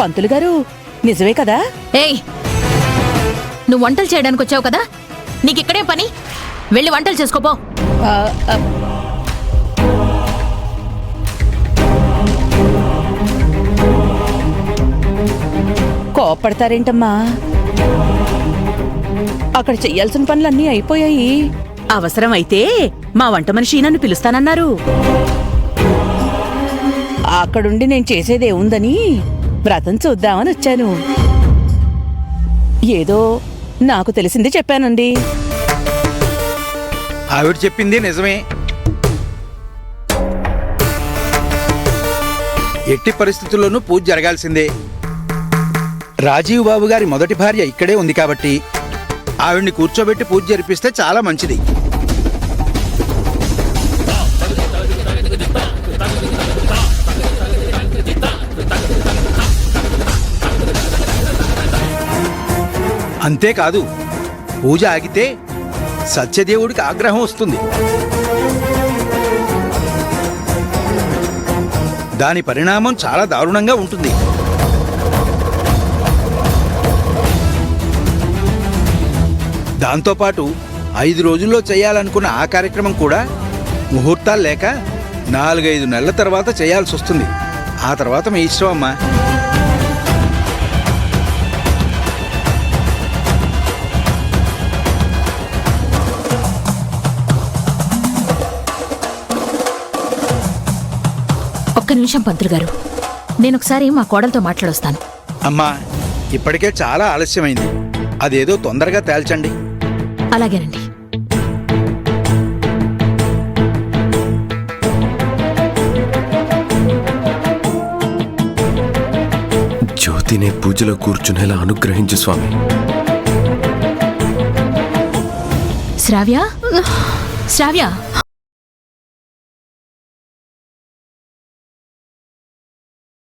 పంతులు గారు నిజమే కదా? ఏయ్, నువ్వు వంటలు చేయడానికి వచ్చావు కదా, నీకిక్కడే పని. వెళ్ళి వంటలు చేసుకోపో. ఆ, ఆ, కోపడతారేంటమ్మా? అక్కడ చెయ్యాల్సిన పనులన్నీ అయిపోయాయి. అవసరమైతే మా వంట మనిషి నన్ను పిలుస్తానన్నారు. అక్కడుండి నేను చేసేదేముందని వ్రతం చూద్దామని వచ్చాను. ఏదో నాకు తెలిసింది చెప్పానండి. ఆవిడ చెప్పింది నిజమే. ఎట్టి పరిస్థితుల్లోనూ పూజ జరగాల్సిందే. రాజీవ్ బాబు గారి మొదటి భార్య ఇక్కడే ఉంది కాబట్టి ఆవిడ్ని కూర్చోబెట్టి పూజ జరిపిస్తే చాలా మంచిది. అంతేకాదు, పూజ ఆగితే సత్యదేవుడికి ఆగ్రహం వస్తుంది. దాని పరిణామం చాలా దారుణంగా ఉంటుంది. దాంతోపాటు 5 రోజుల్లో చేయాలనుకున్న ఆ కార్యక్రమం కూడా ముహూర్తాలు లేక 4-5 నెలల తర్వాత చేయాల్సి వస్తుంది. ఆ తర్వాత మీ ఇష్టం అమ్మా. ఒక్క నిమిషం పంతులు గారు, నేనొకసారి మా కోడలతో మాట్లాడొస్తాను. అమ్మా, ఇప్పటికే చాలా ఆలస్యమైంది. అదేదో తొందరగా తేల్చండి. అలాగేనండి. జ్యోతినే పూజలో కూర్చునేలా అనుగ్రహించు స్వామి. శ్రావ్య, శ్రావ్య,